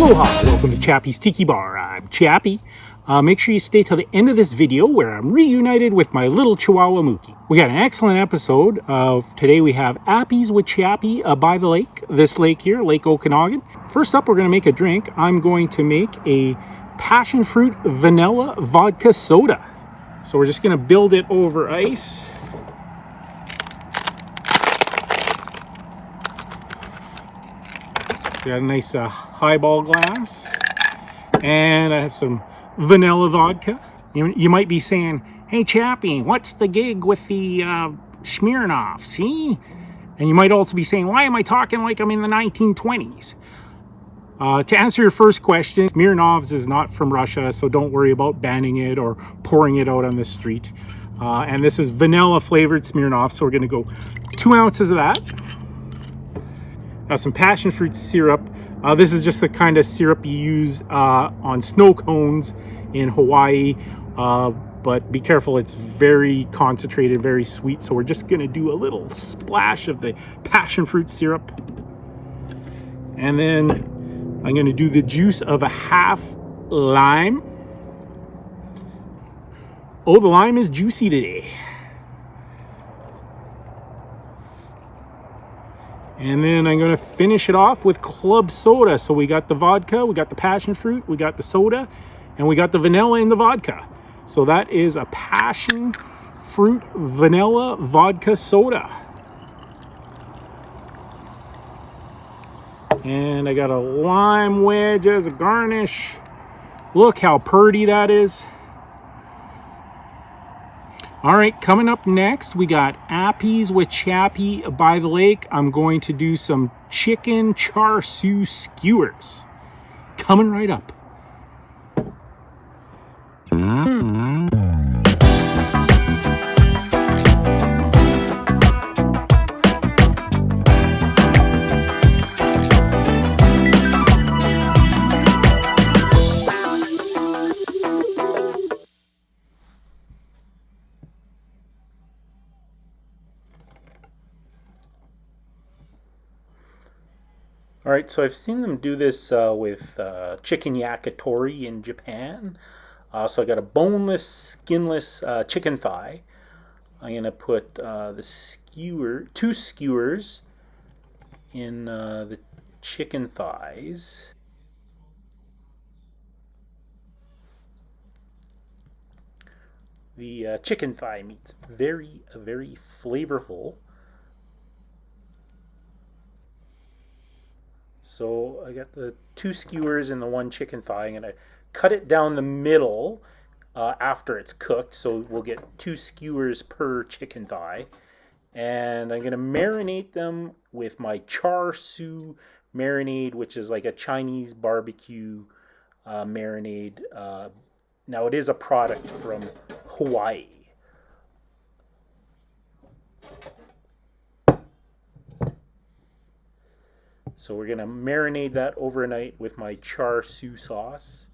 Aloha! Welcome to Chappie's Tiki Bar. I'm Chappie. Make sure you stay till the end of this video where I'm reunited with my little Chihuahua Mookie. We got an excellent episode of today. We have Appies with Chappie by the lake. This lake here, Lake Okanagan. First up, we're going to make a drink. I'm going to make a passion fruit vanilla vodka soda. So we're just going to build it over ice. Got a nice highball glass, and I have some vanilla vodka. You might be saying, "Hey Chappie, what's the gig with the Smirnoff?" See? And you might also be saying, "Why am I talking like I'm in the 1920s?" To answer your first question, Smirnoff's is not from Russia, so don't worry about banning it or pouring it out on the street. And this is vanilla flavored Smirnoff, so we're going to go 2 ounces of that. Some passion fruit syrup. This is just the kind of syrup you use on snow cones in Hawaii, but be careful, it's very concentrated, very sweet. So we're just going to do a little splash of the passion fruit syrup. And then I'm going to do the juice of a half lime. Oh, the lime is juicy today. And then I'm going to finish it off with club soda. So we got the vodka, we got the passion fruit, we got the soda, and we got the vanilla in the vodka. So that is a passion fruit vanilla vodka soda. And I got a lime wedge as a garnish. Look how pretty that is. All right, coming up next, we got Appies with Chappie by the lake. I'm going to do some chicken Char Siu Skewers. Coming right up. All right, so I've seen them do this with chicken yakitori in Japan. So I got a boneless, skinless chicken thigh. I'm going to put two skewers in the chicken thighs. The chicken thigh meat's very, very flavorful. So I got the 2 skewers and the 1 chicken thigh. I'm going to cut it down the middle after it's cooked. So we'll get 2 skewers per chicken thigh. And I'm going to marinate them with my Char Siu marinade, which is like a Chinese barbecue marinade. Now it is a product from Hawaii. So we're going to marinate that overnight with my Char Siu sauce.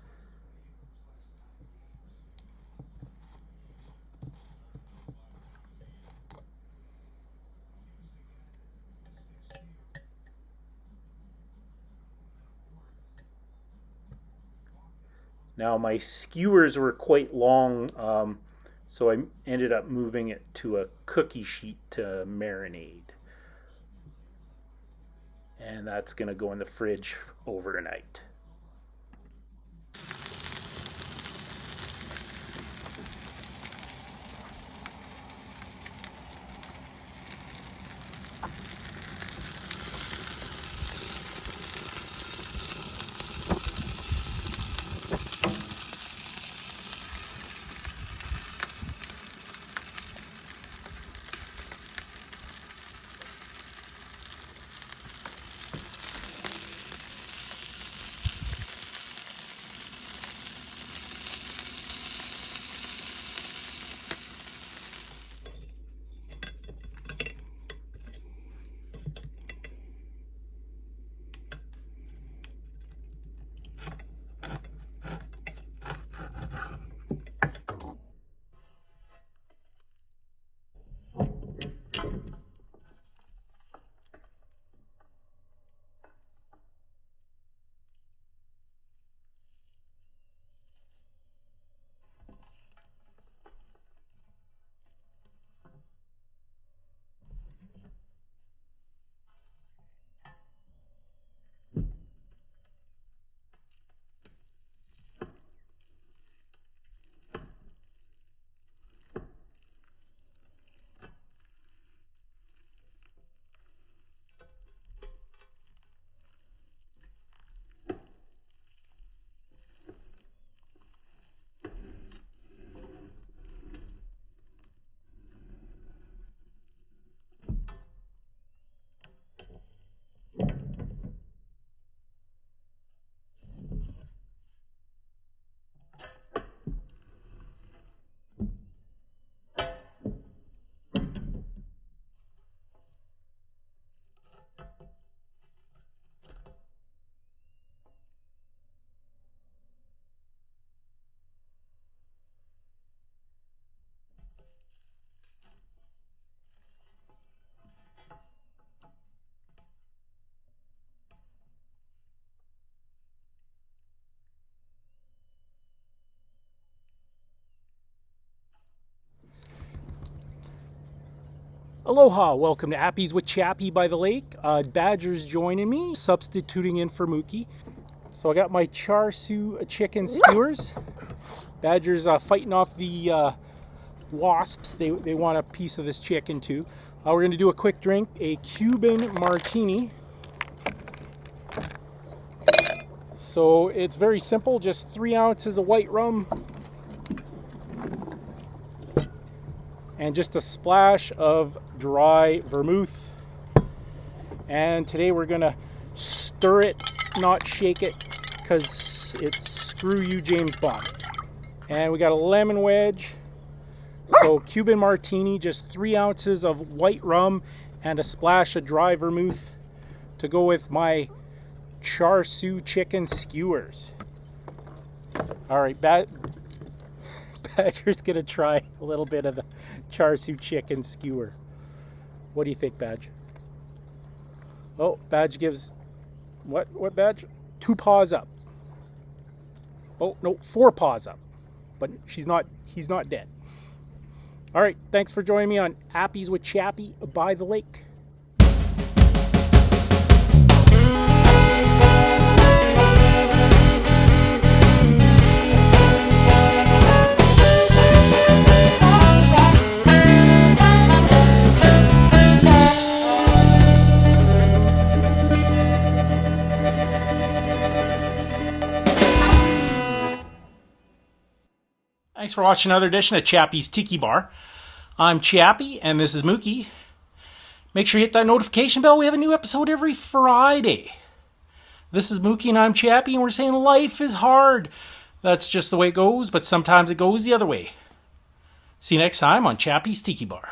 Now my skewers were quite long, so I ended up moving it to a cookie sheet to marinate. And that's going to go in the fridge overnight. Aloha, welcome to Appies with Chappie by the Lake. Badger's joining me, substituting in for Mookie. So I got my Char Siu chicken skewers. Badger's fighting off the wasps. They want a piece of this chicken too. We're going to do a quick drink, a Cuban Martini. So it's very simple, just 3 ounces of white rum and just a splash of dry vermouth. And today we're gonna stir it, not shake it, because it's screw you James Bond. And we got a lemon wedge. So Cuban Martini, just 3 ounces of white rum and a splash of dry vermouth to go with my Char Siu chicken skewers. All right, Badger's gonna try a little bit of the Char Siu chicken skewer. What do you think, Badge? Oh, Badge gives what Badge? 2 paws up. Oh no, 4 paws up. But he's not dead. All right, thanks for joining me on Appies with Chappie by the Lake. Thanks for watching another edition of Chappie's Tiki Bar. I'm Chappie, and this is Mookie. Make sure you hit that notification bell. We have a new episode every Friday. This is Mookie, and I'm Chappie, and we're saying life is hard. That's just the way it goes, but sometimes it goes the other way. See you next time on Chappie's Tiki Bar.